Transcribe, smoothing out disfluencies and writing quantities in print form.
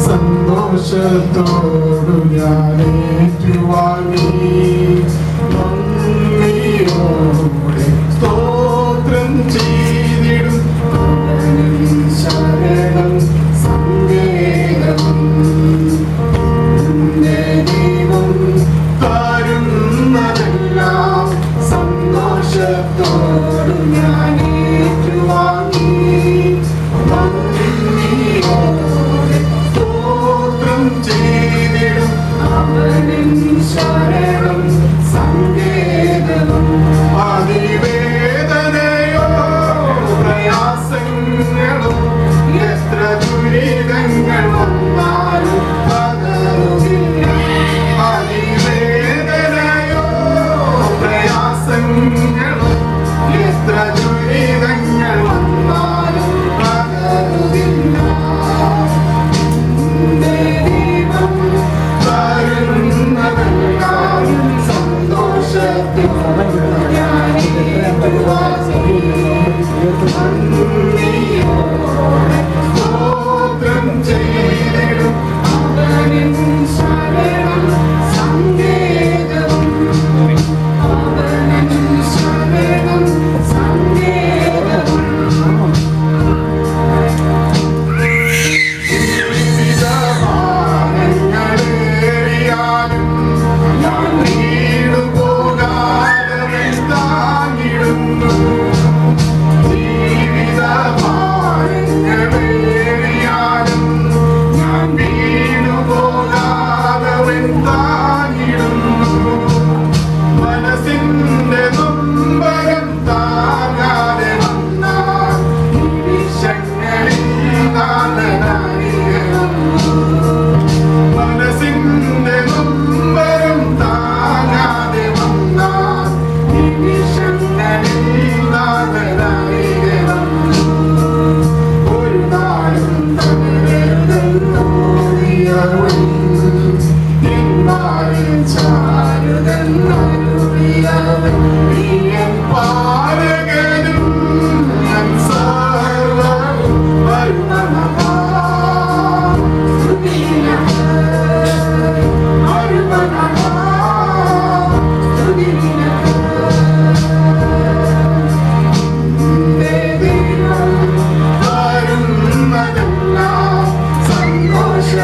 സന്തോഷത്തോടു ഞാൻ ഏറ്റുവാങ്ങി നന്ദിയോടെ സ്തോത്രം ചെയ്തിടും ശരണം സങ്കേതം ദൈവം തരുന്നതെല്ലാം സന്തോഷത്തോടു ഞാൻ ഏറ്റുവാങ്ങി ശരണം സങ്കേതം അതിവേദനയോ പ്രയാസങ്ങളും എത്ര ദുരിതങ്ങൾ വന്നാലും പകരുകില്ല അതിവേദനയോ പ്രയാസങ്ങളും എത്ര ദുരിതങ്ങൾ വന്നാലും പകരുകില്ല സ്തോത്രം ചെയ്തിടും അവനിൻ ശരണം സങ്കേതം അവനിൻ ശരണം സങ്കേതം ജീവിതഭാരങ്ങളേറിയാലും ഞാൻ വീണുപോകാതെ താങ്ങിടുന്നു ജീവിതഭാരങ്ങളേറിയാലും ഞാൻ വീണുപോകാതെ താങ്ങിടുന്നു മനസ്സിന്റെ നൊമ്പരം താങ്ങാതെ വന്ന നിമിഷങ്ങളിൽ മനസ്സിന്റെ നൊമ്പരം താങ്ങാതെ വന്ന നിമിഷങ്ങളിൽ ഒരു നാളും തകരുതെന്നോടിയവൻ എന്മാരിൽ ചാരുതെന്നരുളിയവൻ നീയൻ പാലകനും ഞാൻ സർവ്വവും വരുമനതാ സന്തോഷ